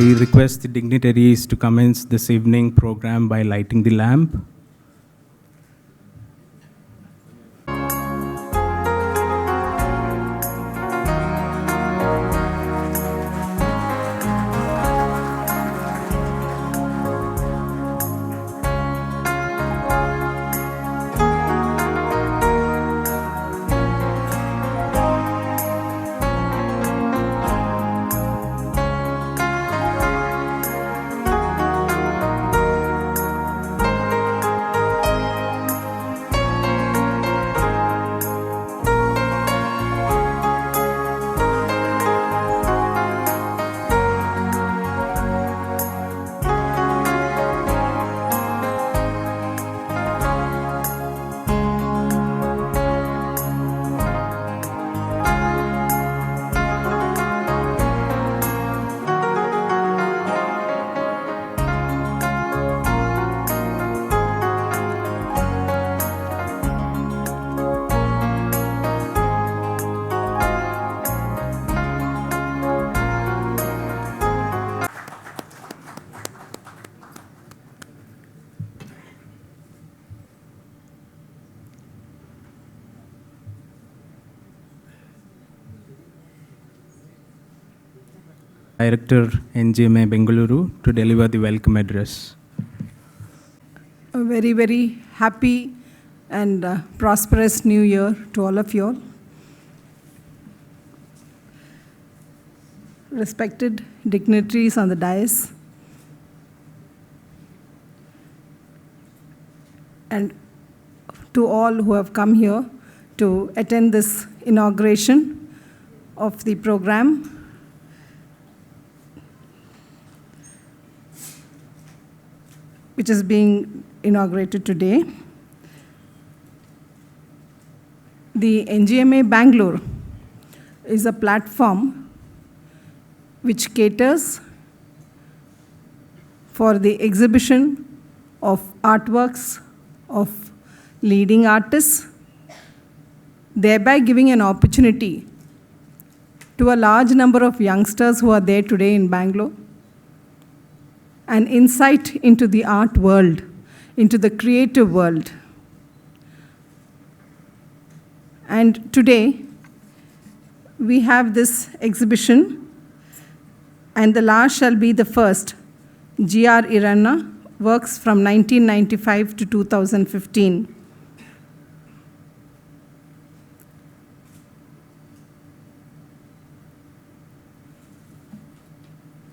I request the dignitaries to commence this evening program by lighting the lamp. Director NGMA Bengaluru to deliver the welcome address. A very, very happy and prosperous new year to all of you all. Respected dignitaries on the dais, and to all who have come here to attend this inauguration of the program. Which is being inaugurated today. The NGMA Bengaluru is a platform which caters for the exhibition of artworks of leading artists, thereby giving an opportunity to a large number of youngsters who are there today in Bangalore, an insight into the art world, into the creative world. And today, we have this exhibition, and the last shall be the first, G.R. Iranna Works from 1995 to 2015.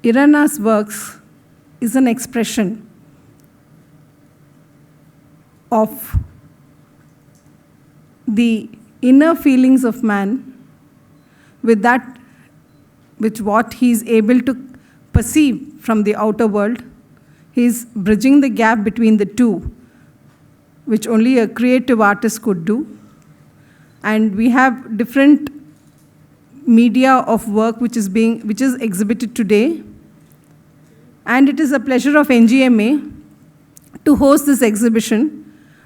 Iranna's works is an expression of the inner feelings of man with what he is able to perceive from the outer world. He is bridging the gap between the two, which only a creative artist could do. And we have different media of work which is exhibited today. And it is a pleasure of NGMA to host this exhibition.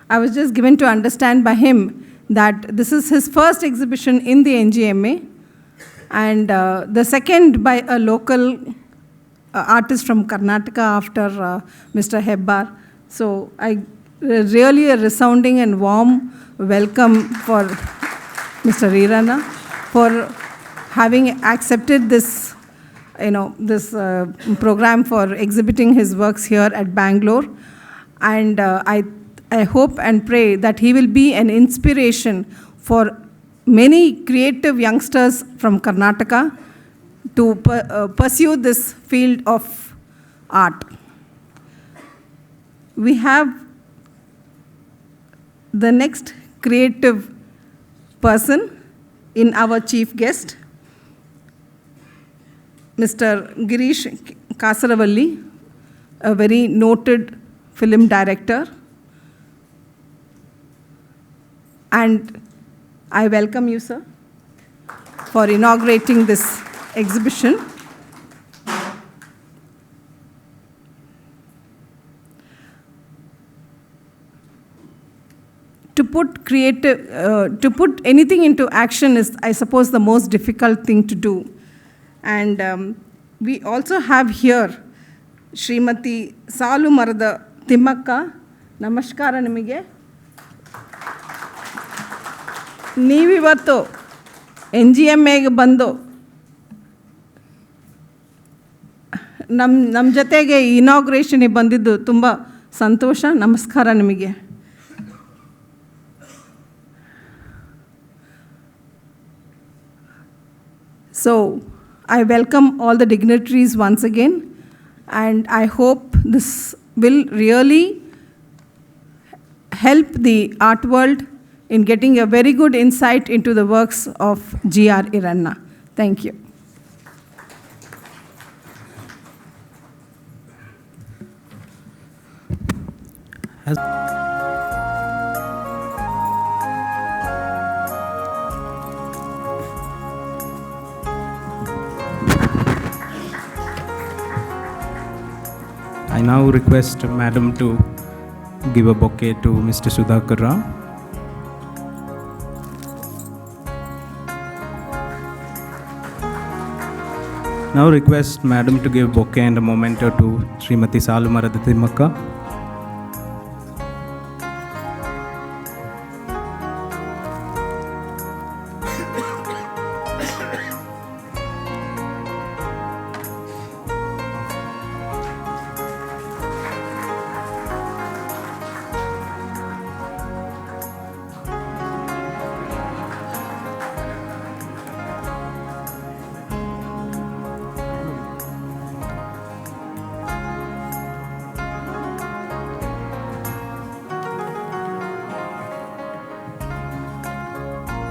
I was just given to understand by him that this is his first exhibition in the NGMA, and the second by a local artist from Karnataka after Mr. Hebbar. So really a resounding and warm welcome for Mr. Iranna for having accepted this program for exhibiting his works here at Bangalore. And I hope and pray that he will be an inspiration for many creative youngsters from Karnataka to pursue this field of art. We have the next creative person in our chief guest, Mr. Girish Kasaravalli, a very noted film director. And I welcome you, sir, for inaugurating this exhibition. To put anything into action is, I suppose, the most difficult thing to do. And we also have here Srimati Salumarada Thimmakka. Namaskara nimige. ನೀವಿವತ್ತು NGMAಗೆ ಬಂದು ನಮ್ಮ ಜೊತೆಗೆ ಇನಾಗ್ರೇಷನ್ಗೆ ಬಂದಿದ್ದು ತುಂಬ ಸಂತೋಷ. ನಮಸ್ಕಾರ ನಿಮಗೆ. So, I welcome all the dignitaries once again, and I hope this will really help the art world in getting a very good insight into the works of G.R. Iranna. Thank you. I now request Madam to give a bouquet to Mr. Sudhakar. Now request Madam to give bouquet and a memento to Srimati Salumarada Thimmakka.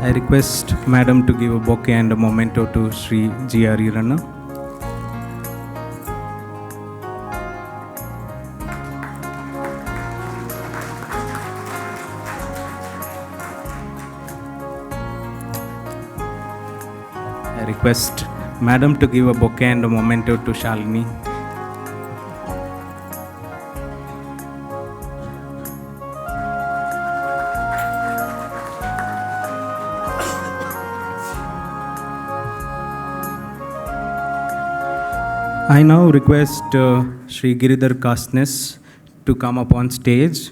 I request Madam to give a bouquet and a memento to Sri G.R. Iranna. I request Madam to give a bouquet and a memento to Shalini. I now request Sri Giridhar Kastnes to come up on stage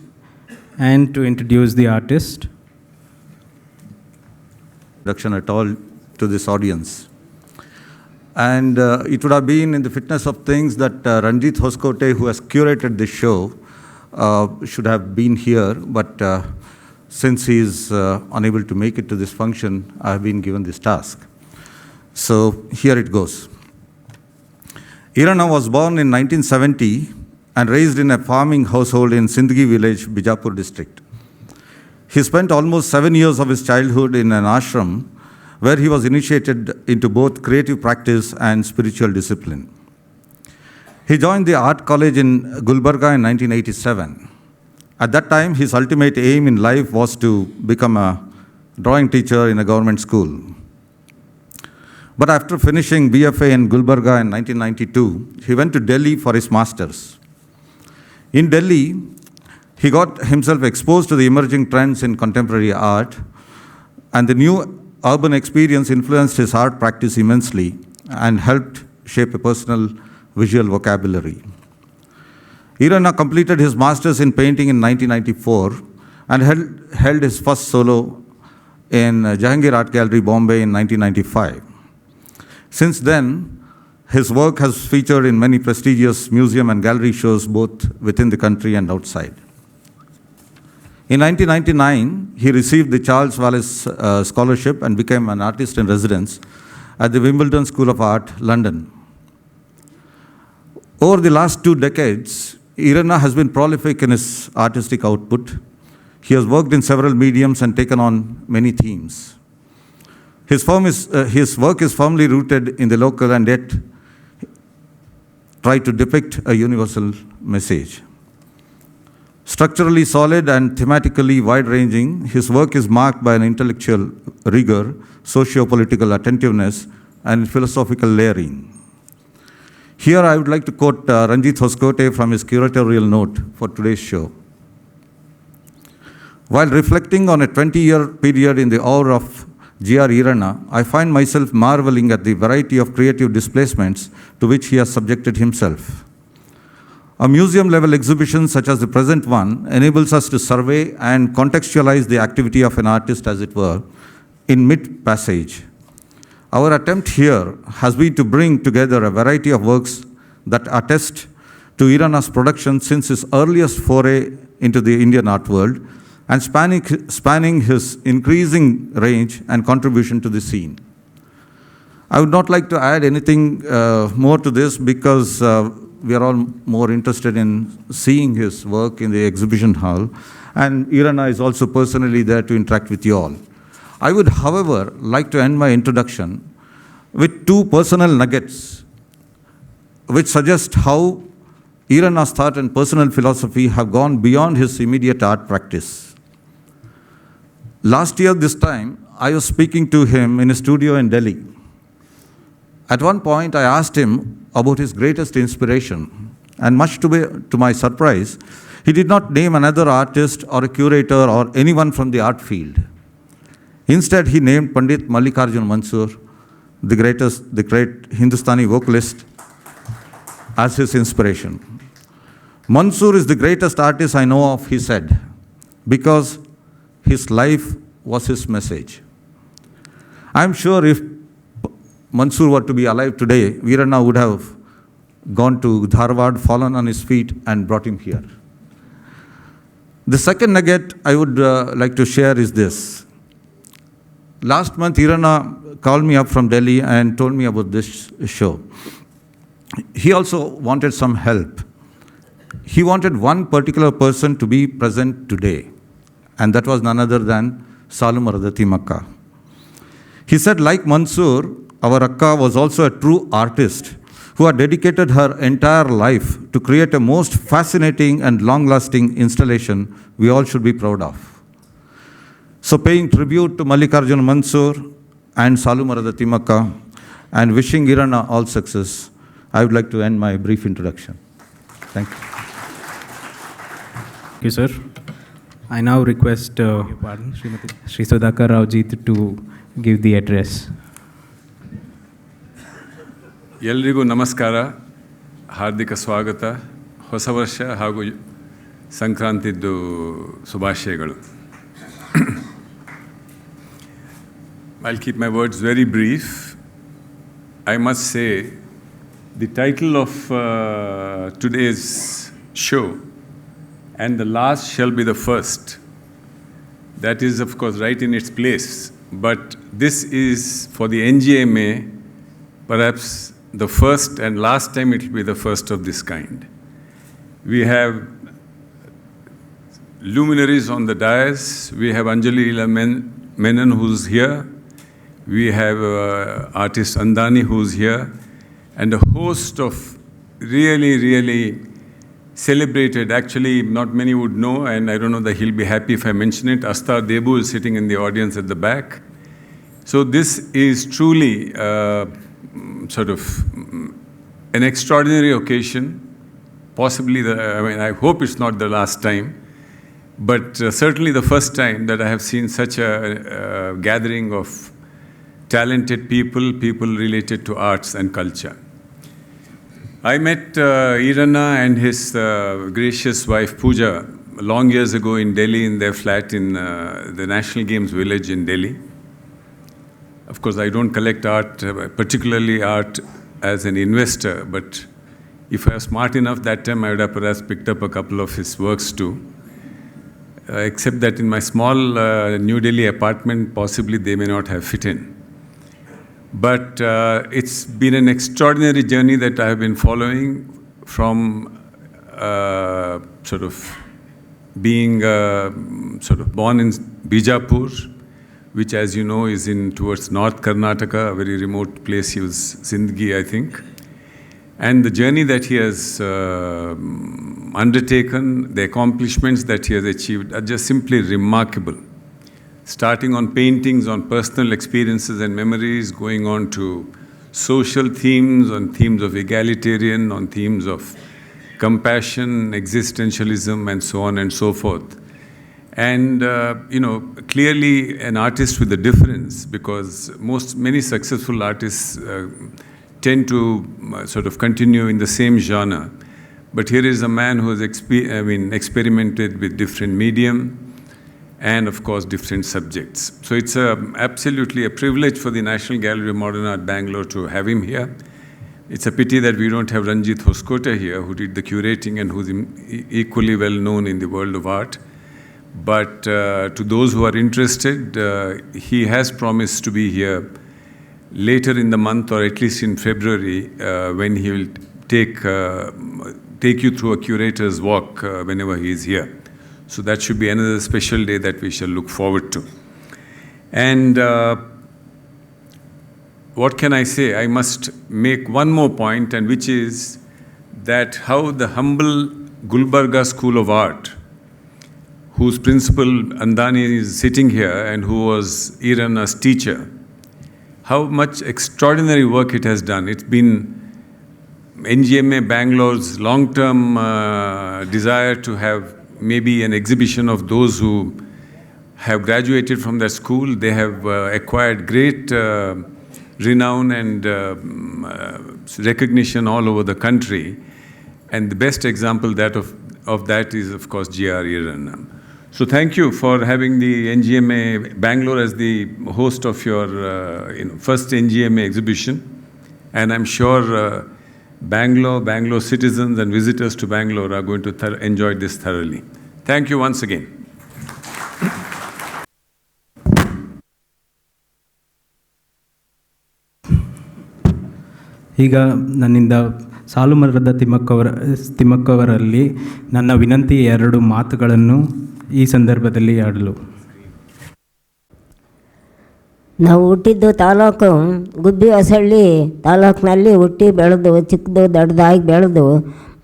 and to introduce the artist. Introduction at all to this audience. And it would have been in the fitness of things that Ranjit Hoskote, who has curated this show, should have been here, but since he is unable to make it to this function, I have been given this task. So here it goes. Iranna was born in 1970 and raised in a farming household in Sindhgi village, Bijapur district. He spent almost 7 years of his childhood in an ashram where he was initiated into both creative practice and spiritual discipline. He joined the art college in Gulbarga in 1987. At that time, his ultimate aim in life was to become a drawing teacher in a government school. But after finishing BFA in Gulbarga in 1992, he went to Delhi for his master's. In Delhi, he got himself exposed to the emerging trends in contemporary art, and the new urban experience influenced his art practice immensely and helped shape a personal visual vocabulary. Iranna completed his master's in painting in 1994 and held his first solo in Jahangir Art Gallery, Bombay in 1995. Since then, his work has featured in many prestigious museum and gallery shows both within the country and outside. In 1999, he received the Charles Wallace Scholarship and became an artist in residence at the Wimbledon School of Art, London. Over the last 2 decades, Iranna has been prolific in his artistic output. He has worked in several mediums and taken on many themes. His work is firmly rooted in the local and yet try to depict a universal message. Structurally solid and thematically wide-ranging, his work is marked by an intellectual rigor, socio-political attentiveness, and philosophical layering. Here I would like to quote Ranjit Hoskote from his curatorial note for today's show. While reflecting on a 20-year period in the hour of G.R. Iranna, I find myself marveling at the variety of creative displacements to which he has subjected himself. A museum-level exhibition such as the present one enables us to survey and contextualize the activity of an artist, as it were, in mid-passage. Our attempt here has been to bring together a variety of works that attest to Iranna's production since his earliest foray into the Indian art world and spanning his increasing range and contribution to the scene. I would not like to add anything more to this because we are all more interested in seeing his work in the exhibition hall, and Iranna is also personally there to interact with you all. I would, however, like to end my introduction with two personal nuggets which suggest how Iranna's thought and personal philosophy have gone beyond his immediate art practice. Last year, this time, I was speaking to him in a studio in Delhi. At one point, I asked him about his greatest inspiration, and much to my surprise, he did not name another artist or a curator or anyone from the art field. Instead, he named Pandit Mallikarjun Mansoor, the great Hindustani vocalist, as his inspiration. Mansoor is the greatest artist I know of, he said, because his life was his message. I'm sure if Mansoor were to be alive today, Iranna would have gone to Dharwad, fallen on his feet, and brought him here. The second nugget I would like to share is this. Last month, Iranna called me up from Delhi and told me about this show. He also wanted some help. He wanted one particular person to be present today, and that was none other than Salumarada Thimmakka. He said, like Mansoor, our Akka was also a true artist who had dedicated her entire life to create a most fascinating and long-lasting installation we all should be proud of. So paying tribute to Mallikarjun Mansoor and Salumarada Thimmakka and wishing Iranna all success, I would like to end my brief introduction. Thank you. Thank you, sir. I now request Shri Sudhakar Raojit to give the address. ಎಲ್ರಿಗೂ ನಮಸ್ಕಾರ, ಹಾರ್ದಿಕ ಸ್ವಾಗತ, ಹೊಸ ವರ್ಷ ಹಾಗೂ ಸಂಕ್ರಾಂತಿದ್ದು ಶುಭಾಶಯಗಳು. I'll keep my words very brief. I must say the title of today's show, "And the last shall be the first," that is of course right in its place, but this is for the NGMA perhaps the first and last time it will be the first of this kind. We have luminaries on the dais. We have Anjali Menon who's here. We have artist Andani who's here. And a host of really celebrated, actually not many would know, and I don't know that he'll be happy if I mention it. Astar Debu is sitting in the audience at the back. So this is truly sort of an extraordinary occasion, possibly I hope it's not the last time, but certainly the first time that I have seen such a gathering of talented people related to arts and culture. I met Iranna and his gracious wife Pooja long years ago in Delhi in their flat in the National Games Village in Delhi. Of course, I don't collect art, particularly art as an investor, but if I was smart enough that time, I would have perhaps picked up a couple of his works too. Except that in my small New Delhi apartment, possibly they may not have fit in. But it's been an extraordinary journey that I have been following from sort of being sort of born in Bijapur, which, as you know, is towards North Karnataka, a very remote place. He was Sindhgi, I think. And the journey that he has undertaken, the accomplishments that he has achieved are just simply remarkable. Starting on paintings, on personal experiences and memories, going on to social themes, on themes of egalitarian, on themes of compassion, existentialism, and so on and so forth. And, clearly an artist with a difference, because many successful artists tend to sort of continue in the same genre. But here is a man who has experimented with different medium and, of course, different subjects. So it's absolutely a privilege for the National Gallery of Modern Art, Bangalore, to have him here. It's a pity that we don't have Ranjit Hoskote here, who did the curating and who's equally well known in the world of art. But to those who are interested, he has promised to be here later in the month, or at least in February, when he will take you through a curator's walk whenever he is here. So that should be another special day that we shall look forward to. And what can I say? I must make one more point, and which is that how the humble Gulbarga School of Art, whose principal Andani is sitting here and who was Iranna's teacher, how much extraordinary work it has done. It's been NGMA Bangalore's long-term desire to have maybe an exhibition of those who have graduated from that school. They have acquired great renown and recognition all over the country. And the best example of that is, of course, G.R. Iranna. So thank you for having the NGMA Bangalore as the host of your first NGMA exhibition. And I'm sure Bangalore citizens and visitors to Bangalore are going to enjoy this thoroughly. Thank you once again. ಈಗ ನನ್ನಿಂದ ಸಾಲುಮರದ ತಿಮ್ಮಕ್ಕವರಲ್ಲಿ ನನ್ನ ವಿನಂತಿ 2 ಮಾತುಗಳನ್ನು ಈ ಸಂದರ್ಭದಲ್ಲಿ ಆಡಲು. ನಾವು ಹುಟ್ಟಿದ್ದು ತಾಲೂಕು ಗುಬ್ಬಿ ಹೊಸಳ್ಳಿ ತಾಲೂಕಿನಲ್ಲಿ ಹುಟ್ಟಿ ಬೆಳೆದು ಚಿಕ್ಕದು ದೊಡ್ಡದಾಗಿ ಬೆಳೆದು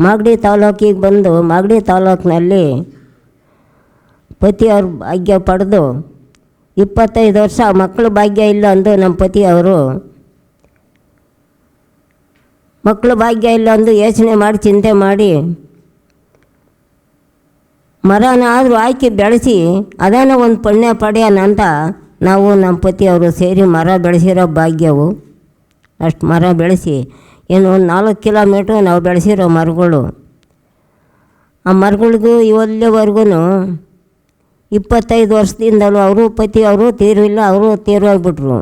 ಮಾಗಡಿ ತಾಲೂಕಿಗೆ ಬಂದು ಮಾಗಡಿ ತಾಲೂಕಿನಲ್ಲಿ ಪತಿಯವ್ರ ಭಾಗ್ಯ ಪಡೆದು 25 ವರ್ಷ ಮಕ್ಕಳು ಭಾಗ್ಯ ಇಲ್ಲ ಅಂದು ನಮ್ಮ ಪತಿಯವರು ಮಕ್ಕಳು ಭಾಗ್ಯ ಇಲ್ಲ ಅಂದು ಯೋಚನೆ ಮಾಡಿ ಚಿಂತೆ ಮಾಡಿ ಮರನಾದರೂ ಹಾಕಿ ಬೆಳೆಸಿ ಅದೇನೋ ಒಂದು ಪುಣ್ಯ ಪಡೆಯೋಣಂತ ನಾವು ನಮ್ಮ ಪತಿಯವರು ಸೇರಿ ಮರ ಬೆಳೆಸಿರೋ ಭಾಗ್ಯವು. ಅಷ್ಟು ಮರ ಬೆಳೆಸಿ ಏನು 4 ಕಿಲೋಮೀಟ್ರ್ ನಾವು ಬೆಳೆಸಿರೋ ಮರಗಳು. ಆ ಮರಗಳಿಗೂ ಇಲ್ಲಿವರೆಗೂ 25 ವರ್ಷದಿಂದಲೂ ಅವರು ಪತಿಯವರು ತೀರಿಲ್ಲ, ಅವರು ತೀರೋಗ್ಬಿಟ್ರು.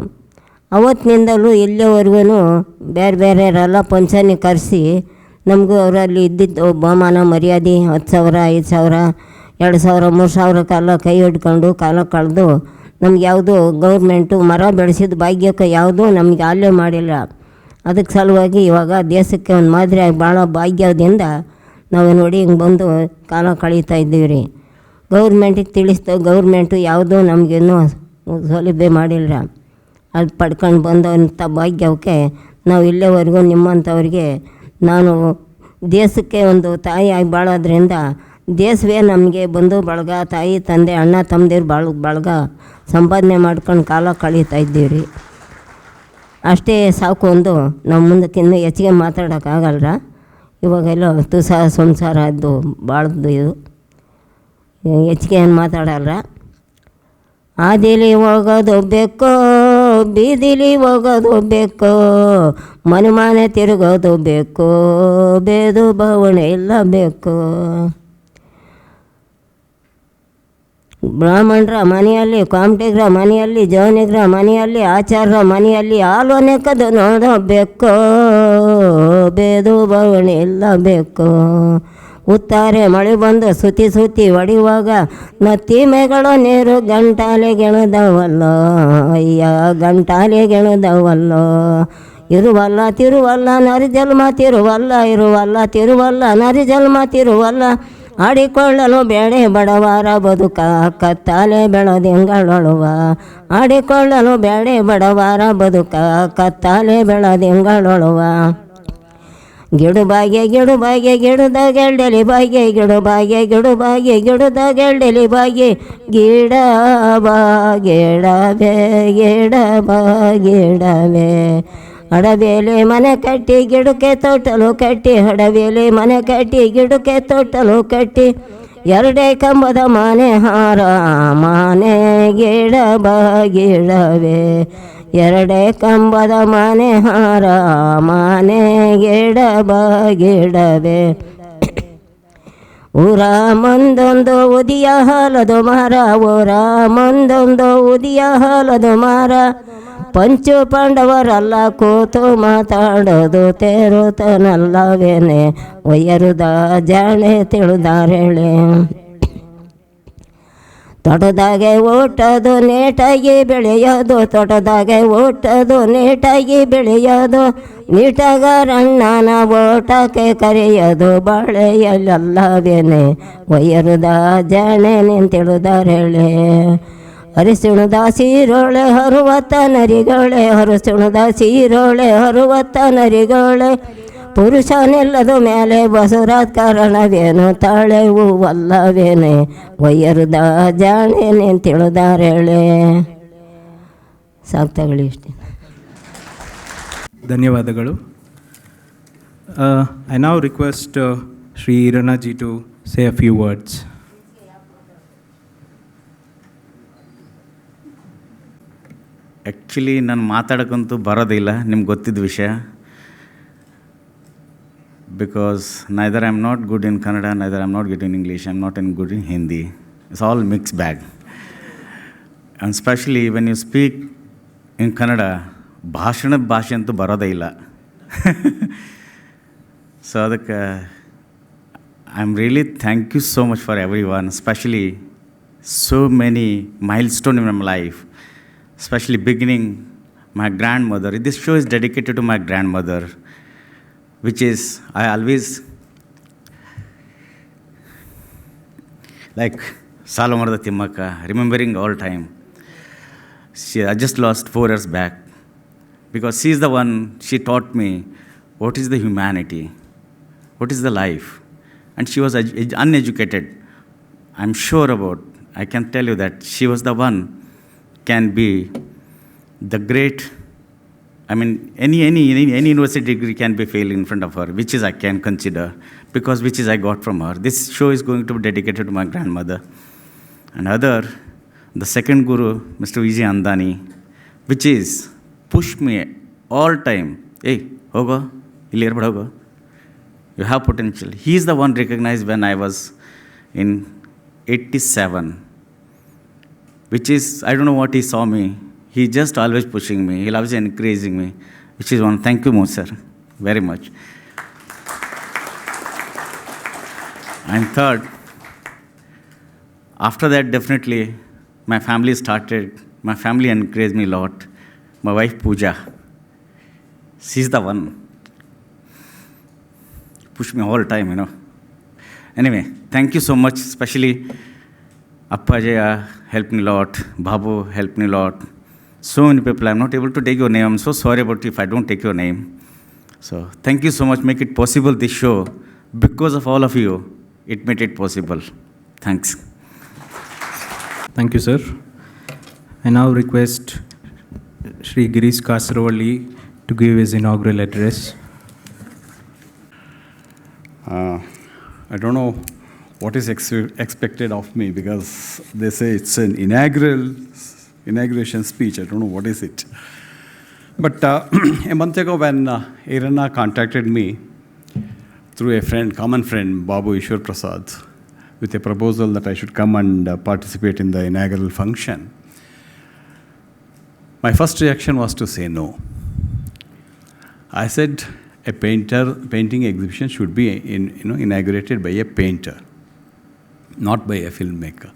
ಅವತ್ತಿನಿಂದಲೂ ಇಲ್ಲಿವರೆಗೂ ಬೇರೆ ಬೇರೆಯವರೆಲ್ಲ ಪಂಚಾಣಿಗೆ ಕರೆಸಿ ನಮಗೂ ಅವರಲ್ಲಿ ಇದ್ದಿದ್ದು ಬಹುಮಾನ ಮರ್ಯಾದೆ 10,000 5,000 2,000 3,000ಕ್ಕೆಲ್ಲ ಕೈ ಹಿಡ್ಕೊಂಡು ಕಾಲ ಕಳೆದು ನಮ್ಗೆ ಯಾವುದೂ ಗೌರ್ಮೆಂಟು ಮರ ಬೆಳೆಸಿದ ಭಾಗ್ಯಕ್ಕೆ ಯಾವುದೂ ನಮಗೆ ಅಲ್ಲೇ ಮಾಡಿಲ್ಲ. ಅದಕ್ಕೆ ಸಲುವಾಗಿ ಇವಾಗ ದೇಶಕ್ಕೆ ಒಂದು ಮಾದರಿಯಾಗಿ ಭಾಳ ಭಾಗ್ಯದಿಂದ ನಾವು ನೋಡಿ ಹಿಂಗೆ ಬಂದು ಕಾಲ ಕಳೀತಾ ಇದ್ದೀವಿ ರೀ. ಗೌರ್ಮೆಂಟಿಗೆ ತಿಳಿಸ್ತು, ಗೌರ್ಮೆಂಟು ಯಾವುದೂ ನಮಗೇನು ಸೌಲಭ್ಯ ಮಾಡಿಲ್ಲ. ಅದು ಪಡ್ಕೊಂಡು ಬಂದಂಥ ಭಾಗ್ಯಕ್ಕೆ ನಾವು ಇಲ್ಲಿವರೆಗೂ ನಿಮ್ಮಂಥವ್ರಿಗೆ ನಾನು ದೇಶಕ್ಕೆ ಒಂದು ತಾಯಿಯಾಗಿ ಬಾಳೋದ್ರಿಂದ ದೇಶವೇ ನಮಗೆ ಬಂದು ಬಳಗ ತಾಯಿ ತಂದೆ ಅಣ್ಣ ತಮ್ಮದಿರು ಬಳಗ ಸಂಪಾದನೆ ಮಾಡ್ಕೊಂಡು ಕಾಲ ಕಳೀತಾ ಇದ್ದೀವಿ ರೀ. ಅಷ್ಟೇ ಸಾಕು ಒಂದು ನಮ್ಮ ಮುಂದಕ್ಕಿನ್ನೂ ಹೆಚ್ಚಿಗೆ ಮಾತಾಡೋಕ್ಕಾಗಲ್ರ. ಇವಾಗೆಲ್ಲ ತುಸ ಸಂಸಾರ ಅದು ಭಾಳದ್ದು ಇದು ಹೆಚ್ಚಿಗೆ ಏನು ಮಾತಾಡಲ್ಲ. ಆದಿಲಿ ಹೋಗೋದು ಬೇಕೋ ಬೀದಿಲಿ ಹೋಗೋದು ಬೇಕೋ ಮನೆ ತಿರುಗೋದು ಬೇಕೋ ಬೇದು ಬವಣೆ ಇಲ್ಲ ಬೇಕೋ. ಬ್ರಾಹ್ಮಣರ ಮನೆಯಲ್ಲಿ ಕಾಮಟಿಗರ ಮನೆಯಲ್ಲಿ ಜವನಿಗರ ಮನೆಯಲ್ಲಿ ಆಚಾರ್ಯರ ಮನೆಯಲ್ಲಿ ಆಲೋನೆ ಕದು ನೋಡಬೇಕೋ ಬೇದು ಬವಣೆ ಇಲ್ಲ ಬೇಕೋ. ಉತ್ತಾರೆ ಮಳೆ ಬಂದು ಸುತ್ತಿ ಹೊಡೆಯುವಾಗ ನತ್ತಿ ಮೇಗಳು ನೀರು ಗಂಟಾಲೆಗೆಣದವಲ್ಲೋ ಅಯ್ಯ ಗಂಟಾಲೆಗೆಣದವಲ್ಲೋ. ಇರುವಲ್ಲ ತಿರುವಲ್ಲ ನರಿ ಜನ್ಮ ತಿರುವಲ್ಲ ಇರುವಲ್ಲ ತಿರುವಲ್ಲ ನರಿ ಜನ್ಮ ತಿರುವಲ್ಲ. ಆಡಿಕೊಳ್ಳಲು ಬೇಡ ಬಡವರ ಬದುಕ ಕತ್ತಾಲೆ ಬೆಳದಿಂಗಳೊಳುವ. ಆಡಿಕೊಳ್ಳಲು ಬೇಡ ಬಡವರ ಬದುಕ ಕತ್ತಾಲೆ ಬೆಳದಿಂಗಳೊಳುವ. ಗಿಡು ಬಾಗೆ ಗಿಡದ ಗೆಲ್ಡೆಲಿ ಬಾಗೆ ಗಿಡು ಬಾಗೆ ಗಿಡದ ಗೆಲ್ಡೆಲಿ ಬಾಗೆ ಗಿಡ ಬಾ ಗಿಡವೇ ಹಡಬೇಲೆ ಮನೆ ಕಟ್ಟಿ ಗಿಡಕ್ಕೆ ತೊಟ್ಟಲು ಕಟ್ಟಿ ಹಡಬೇಲೆ ಮನೆ ಕಟ್ಟಿ ಗಿಡಕ್ಕೆ ತೊಟ್ಟಲು ಕಟ್ಟಿ ಎರಡೇ ಕಂಬದ ಮನೆ ಹಾರ ಮನೆ ಗಿಡ ಬಗಿಡವೆ, ಎರಡೇ ಕಂಬದ ಮನೆ ಹಾರ ಮನೆ ಗಿಡ ಬಗಿಡವೆ. ಊರ ಮುಂದೊಂದು ಉದಿಯ ಹಾಲದು ಮರ, ಊರ ಮುಂದೊಂದು ಉದಿಯ ಹಾಲದು ಮರ, ಪಂಚು ಪಾಂಡವರಲ್ಲ ಕೂತು ಮಾತಾಡೋದು ತೇರುತನಲ್ಲವೇನೆ, ಒಯ್ಯರುದ ಜಾಣೆ ತಿಳಿದಾರೇಳೆ. ತೋಟದಾಗೆ ಊಟದು ನೀಟಾಗಿ ಬೆಳೆಯೋದು, ತೋಟದಾಗೆ ಊಟದು ನೀಟಾಗಿ ಬೆಳೆಯೋದು, ನೀಟಗಾರಣ್ಣನ ಓಟಕ್ಕೆ ಕರೆಯೋದು, ಬಾಳೆಯಲ್ಲವೇನೆ ಒಯ್ಯರುದ ಜಾಣೆ ನಿಂತಿಳುದಾರೇಳೆ. ಹರಿಸುಣದ ಸೀರೋಳೆ ಹರುವತ್ತ ನರಿಗೋಳೆ, ಹರಿಸುಣದ ಸೀರೋಳೆ ಹರುವತ್ತ ನರಿಗೋಳೆ, ಪುರುಷನೆಲ್ಲದ ಮೇಲೆ ಬಸುರಾದ ಕಾರಣವೇನು ತಾಳೆ ಹೂವಲ್ಲವೇನೆ, ಒಯ್ಯರುದ ಜಾಣೆ ನಿಂತಿಳುದಾರೇಳೆ. ಸಾಕು ತಗೊಳ್ಳಿ ಇಷ್ಟೇ. ಧನ್ಯವಾದಗಳು. I now request Shri Iranna ji to say a few words. Actually ನಾನು ಮಾತಾಡೋಕ್ಕಂತೂ ಬರೋದಿಲ್ಲ, ನಿಮ್ಗೆ ಗೊತ್ತಿದ್ದ ವಿಷಯ. Because neither I am not good in Kannada, neither I am not good in English, I am not in good in Hindi. It's all mix bag. And specially when you speak in Kannada, ಭಾಷಣದ ಭಾಷೆ ಅಂತೂ ಬರೋದೇ ಇಲ್ಲ. ಸೊ ಅದಕ್ಕೆ I am really thank you so much for everyone, specially so many milestones in my life, especially beginning my grandmother. This show is dedicated to my grandmother, which is, I always, like Salumarada Thimmakka, remembering all time. I just lost 4 years back, because she is the one, she taught me what is the humanity, what is the life. And she was uneducated. I'm sure about, I can tell you that she was the one can be the great, I mean, any university degree can be failed in front of her, which is I can consider, because which is I got from her. This show is going to be dedicated to my grandmother. And other, the second guru, Mr. Vijay Andani, which is pushed me all time. Hey, hogo, illi irbad hogo. You have potential. He is the one recognized when I was in 87, which is, I don't know what he saw me. He just always pushing me. He loves encouraging me, which is one. Thank you, sir, very much. And third, after that, definitely, my family started. My family encouraged me a lot. My wife, Pooja, she's the one. Push me all time, you know. Anyway, thank you so much, especially Appajaya helped me a lot, Babu helped me a lot. So many people, I'm not able to take your name. I'm so sorry about if I don't take your name. So thank you so much, make it possible, this show. Because of all of you, it made it possible. Thanks. Thank you, sir. I now request Shri Girish Kasaravalli to give his inaugural address. I don't know what is expected of me, because they say it's an inauguration speech. I don't know what is it. But a month ago when Iranna contacted me through a friend, common friend, Babu Ishwar Prasad, with a proposal that I should come and participate in the inaugural function, my first reaction was to say no. I said a painting exhibition should be inaugurated by a painter, not by a filmmaker.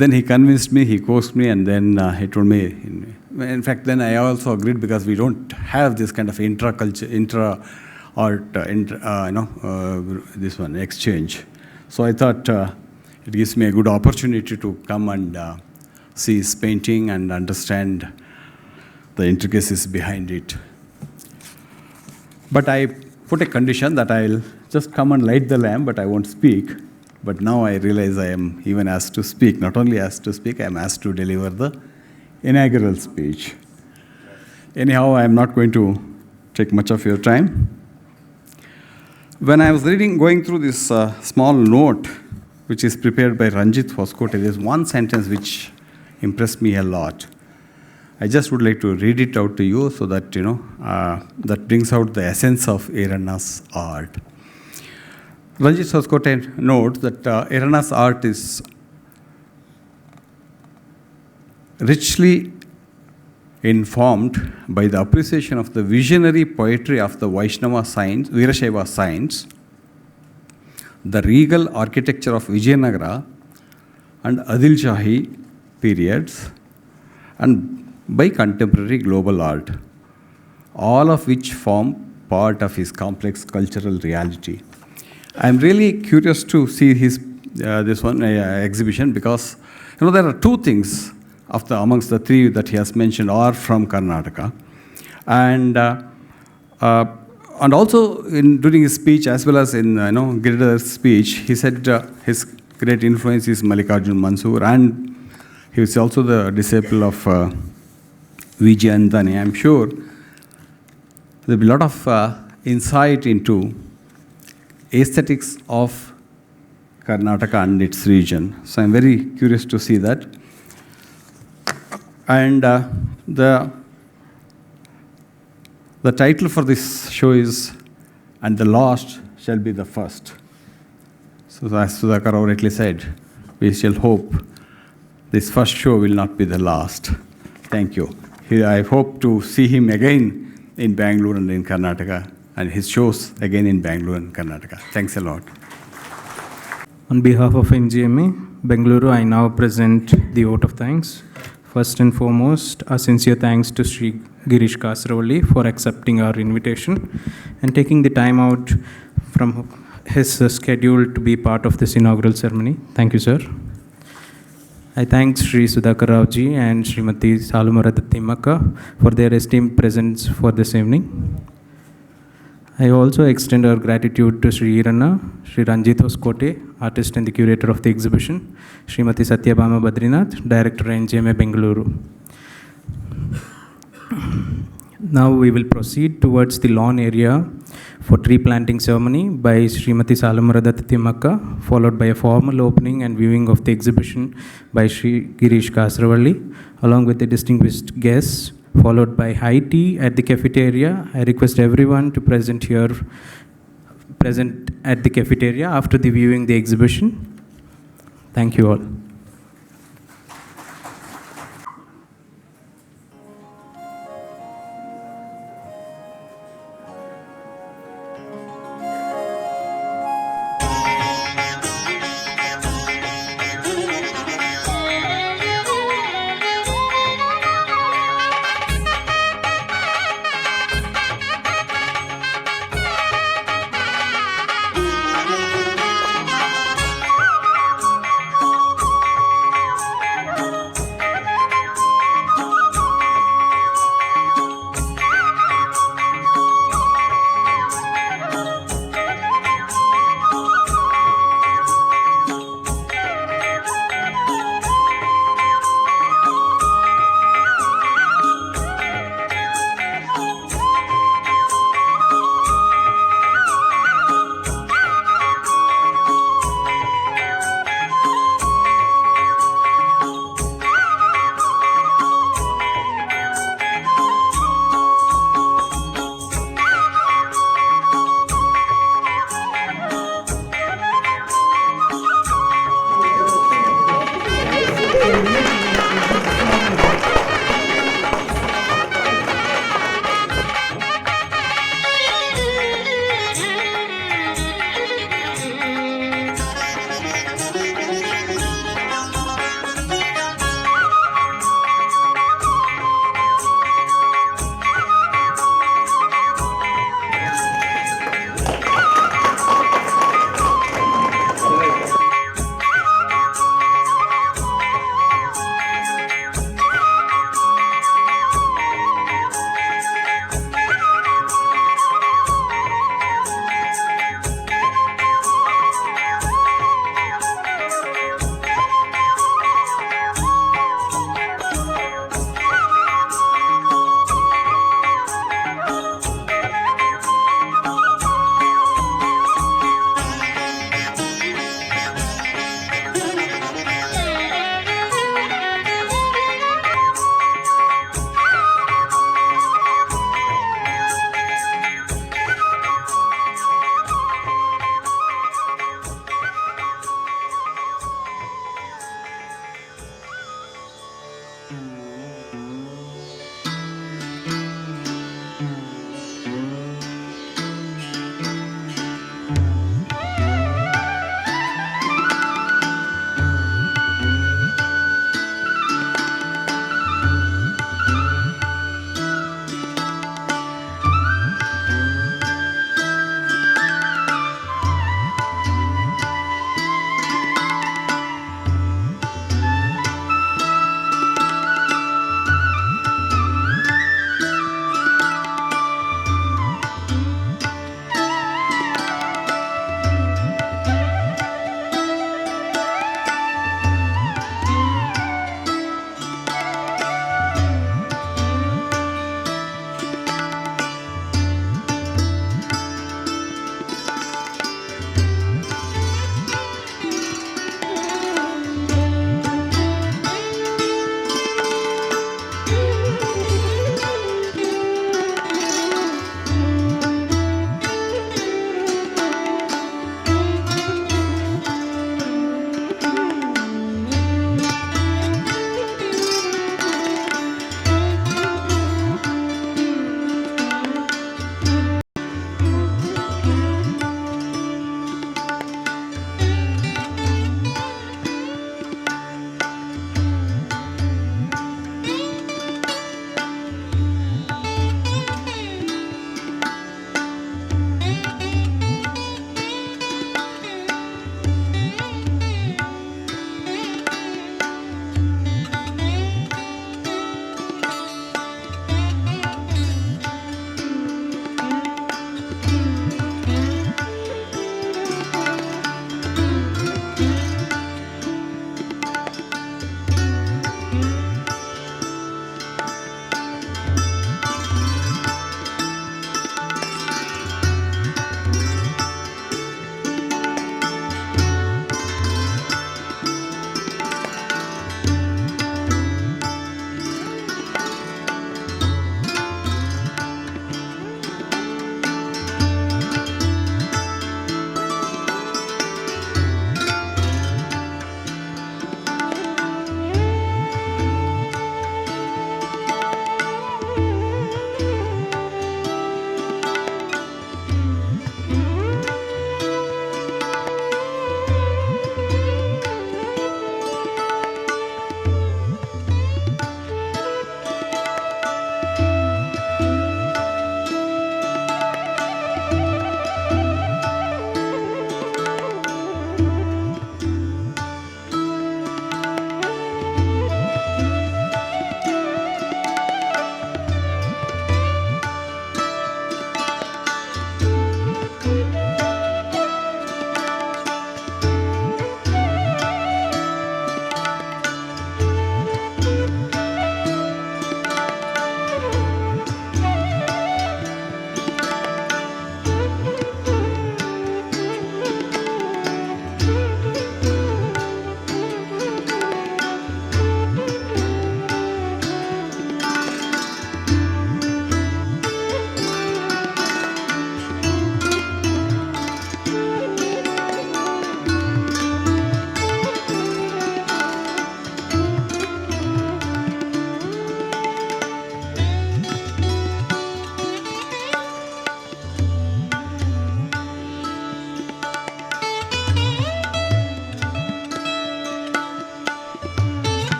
Then he convinced me, he coaxed me, and then he told me, in fact, then I also agreed, because we don't have this kind of intra-art, this one, exchange. So I thought it gives me a good opportunity to come and see his painting and understand the intricacies behind it. But I put a condition that I'll just come and light the lamp, but I won't speak. But now I realize I am even asked to speak. Not only asked to speak, I am asked to deliver the inaugural speech. Anyhow, I am not going to take much of your time. When I was going through this small note, which is prepared by Ranjit Hoskote, there's one sentence which impressed me a lot. I just would like to read it out to you so that, that brings out the essence of Iranna's art. Ranjit Hoskote notes that Iranna's art is richly informed by the appreciation of the visionary poetry of the Vaishnava saints, Veerashaiva saints, the regal architecture of Vijayanagara and Adil Shahi periods, and by contemporary global art, all of which form part of his complex cultural reality. I'm really curious to see his this one exhibition because there are two things amongst the three that he has mentioned are from Karnataka, and also during his speech as well as in Giridhar's speech, he said his great influence is Mallikarjun Mansoor, and he was also the disciple of Vijayandani. I'm sure there'll be a lot of insight into aesthetics of Karnataka and its region. So I'm very curious to see that. And the title for this show is "And the Last Shall Be the First." So as Sudhakar rightly said, we shall hope this first show will not be the last. Thank you. I hope to see him again in Bangalore and in Karnataka, and his shows again in Bangalore and Karnataka. Thanks a lot. On behalf of NGMA Bengaluru, I now present the vote of thanks. First and foremost, a sincere thanks to Sri Girish Kasaravalli for accepting our invitation and taking the time out from his schedule to be part of this inaugural ceremony. Thank you, sir. I thank Sri Sudhakar Ravji and Srimati Salumarada Thimmakka for their esteemed presence for this evening. I also extend our gratitude to Sri Iranna, Sri Ranjit Hoskote, artist and the curator of the exhibition, Srimati Satyabhama Badrinath, director NGMA Bengaluru. Now we will proceed towards the lawn area for tree planting ceremony by Srimati Salumarada Thimmakka, followed by a formal opening and viewing of the exhibition by Sri Girish Kasaravalli, along with the distinguished guests, followed by high tea at the cafeteria. I request everyone to present at the cafeteria after the viewing the exhibition. Thank you all.